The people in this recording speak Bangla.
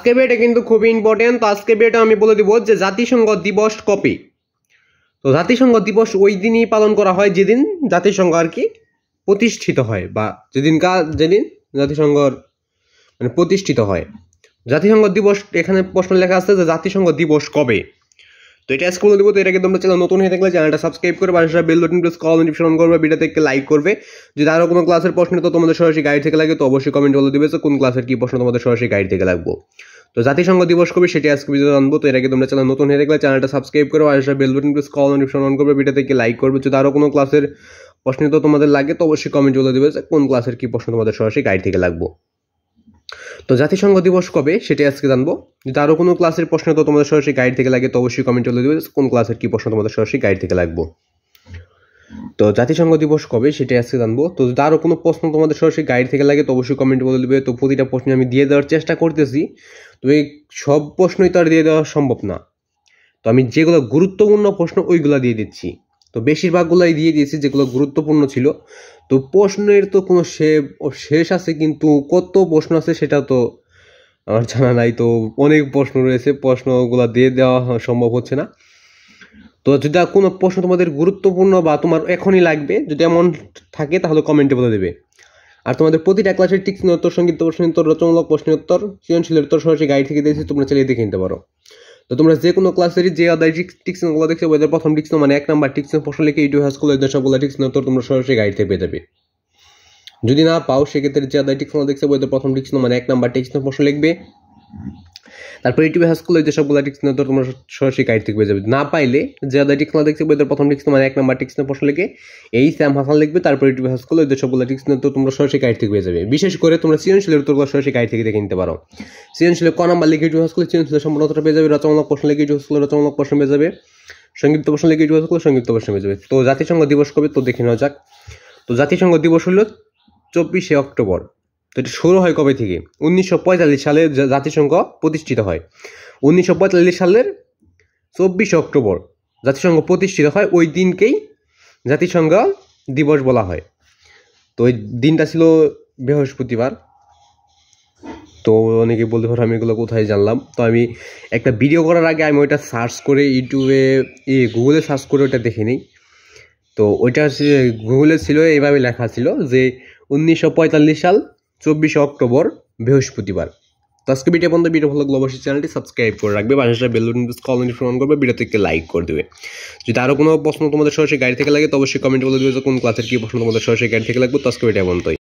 আজকে ভিডিওটা কিন্তু খুবই ইম্পর্টেন্ট। তো আজকে ভিডিওটা আমি বলে দিব যে জাতিসংঘ দিবস কবে। তো জাতিসংঘ দিবস ওই দিনই পালন করা হয় যেদিন জাতিসংঘ আর কি প্রতিষ্ঠিত হয়, বা যেদিন জাতিসংঘর মানে প্রতিষ্ঠিত হয়। জাতিসংঘ দিবস এখানে প্রশ্ন লেখা আছে যে জাতিসংঘ দিবস কবে। তো এটা আজকে বলে দেবো। তো এটাকে তোমরা চ্যানেল নতুন হয়ে থাকলে চ্যানেলটা সাবস্ক্রাইব করে পাশে bell button press call notification করবে, ভিডিওতে একটা লাইক করবে। যদি আরো কোনো ক্লাসের প্রশ্ন তো তোমাদের সরাসরি গাইড থেকে লাগে তো অবশ্যই কমেন্ট বলে দিবে যে কোন ক্লাসের কি প্রশ্ন তোমাদের সরাসরি গাইড থেকে লাগবে। তো জাতিসংঘ দিবস কবে সেটা আজকে ভিডিও জানবো। তো এটাকে তোমরা চ্যানেল নতুন হয়ে থাকলে চ্যানেলটা সাবস্ক্রাইব করে পাশে bell button press call notification on করবে, ভিডিওতে একটা লাইক করবে। যদি আরো কোনো ক্লাসের প্রশ্ন তো তোমাদের লাগে তো অবশ্যই কমেন্ট বলে দিবে যে কোন ক্লাসের কি প্রশ্ন তোমাদের সরাসরি গাইড থেকে লাগবে। তো জাতিসংঘ দিবস কবে সেটাই আজকে জানবো। যদি আরো কোনো ক্লাসের প্রশ্ন তো তোমাদের সরাসরি গাইড থেকে লাগে তো অবশ্যই কমেন্ট বলে দিবে কোন ক্লাসের কি প্রশ্ন তোমাদের সরাসরি গাইড থেকে লাগবে। তো জাতিসংঘ দিবস কবে সেটাই আজকে জানবো। তো যদি আরো কোনো প্রশ্ন তোমাদের সরাসরি গাইড থেকে লাগে তো অবশ্যই কমেন্ট বলে দিবে। তো প্রতিটা প্রশ্ন আমি দিয়ে দেওয়ার চেষ্টা করতেছি, তো এই সব প্রশ্নই তো আর দিয়ে দেওয়া সম্ভব না। তো আমি যেগুলো গুরুত্বপূর্ণ প্রশ্ন ওইগুলো দিয়ে দিচ্ছি। তো বেশিরভাগগুলাই দিয়ে দিয়েছি যেগুলো গুরুত্বপূর্ণ ছিল। তো প্রশ্নের তো কোনো শেষ আছে, কিন্তু কত প্রশ্ন আছে সেটা তো আমার জানা নাই। তো অনেক প্রশ্ন রয়েছে, প্রশ্নগুলো দিয়ে দেওয়া সম্ভব হচ্ছে না। তো যদি কোনো প্রশ্ন তোমাদের গুরুত্বপূর্ণ বা তোমার এখনই লাগবে যদি এমন থাকে তাহলে কমেন্টে বলে দেবে। আর তোমাদের প্রতিটা ক্লাসের টিক্স উত্তর, সংক্ষিপ্ত প্রশ্ন উত্তর, রচনামূলক প্রশ্ন উত্তর, সৃজনশীলের উত্তর সরাসরি গাইড থেকে দিয়েছি, তোমরা চালিয়ে দেখে নিতে পারো। তো তোমরা যে কোনো ক্লাসেরই যে আদায় টিক্সগুলো দেখছো ওদের প্রথম টিক্স মানে 1 নাম্বার টিক্স প্রশ্ন লিখে ইউটিউব হাইস্কুল এদের সবগুলো টিক্স উত্তর তোমরা সরাসরি গাইড থেকে পেয়ে যাবে। যদি না পাও সেক্ষেত্রে যে আদায় টিক্সগুলো দেখছো ওদের প্রথম টিক্স মানে 1 নাম্বার টিক্স প্রশ্ন লিখবে, তারপর ইউটিউব হাইস্কুল যে সবগুলো টিক্স উত্তর তোমরা সরাসরি গাইড থেকে পেয়ে যাবে। না পাইলে যে আদায় টিক্সগুলো দেখছো ওদের প্রথম টিক্স মানে 1 নাম্বার টিক্স প্রশ্ন লিখে এই স্যাম হাসান লিখবে, তারপর ইউটিউব হাইস্কুল ওদের সবগুলো টিক্স উত্তর তোমরা সরাসরি গাইড থেকে পেয়ে যাবে। বিশেষ করে তোমরা সৃজনশীলের উত্তরগুলো সরাসরি গাইড থেকে দেখে নিতে পারো। সৃজনশীলের ক নাম্বার লিখে ইউটিউব হাইস্কুল সৃজনশীলের সম্পূর্ণ উত্তর পেয়ে যাবে, রচনামূলক প্রশ্ন লিখে ইউটিউব হাইস্কুল রচনামূলক প্রশ্ন পেয়ে যাবে, সংক্ষিপ্ত প্রশ্ন লিখে ইউটিউব হাইস্কুল সংক্ষিপ্ত প্রশ্ন পেয়ে যাবে। তো জাতিসংঘ দিবস কবে তো দেখে নেওয়া যাক। তো জাতিসংঘ দিবস হলো 24শে অক্টোবর। তো এটা শুরু হয় কবে থেকে? 1945 সালে জাতিসংঘ প্রতিষ্ঠিত হয়। 1945 সালের 24শে অক্টোবর জাতিসংঘ প্রতিষ্ঠিত হয়। ওই দিনকেই জাতিসংঘ দিবস বলা হয়। তো ওই দিনটা ছিল বৃহস্পতিবার। তো অনেকে বলতে পারো আমি এগুলো কোথায় জানলাম। তো আমি একটা ভিডিও করার আগে আমি ওইটা সার্চ করে ইউটিউবে গুগলে সার্চ করে ওইটা দেখে নিই। তো ওইটা গুগলে ছিল এইভাবে লেখা ছিল যে 1945 সাল 24শে অক্টোবর বৃহস্পতিবার। তো আজকে ভিডিও পর্যন্ত, ভিডিও ভালো লাগলে অবশ্যই চ্যানেলটি সাবস্ক্রাইব করে রাখবে, পাশে bell button call notification on করবে, ভিডিওতে একটা লাইক করে দেবে। যদি আরো কোনো প্রশ্ন তোমাদের সরাসরি গাইড থেকে লাগে তো অবশ্যই কমেন্ট বলে দেবে যে কোন ক্লাসের কি প্রশ্ন তোমাদের সরাসরি গাইড থেকে লাগবে। তো আজকে ভিডিও পর্যন্তই।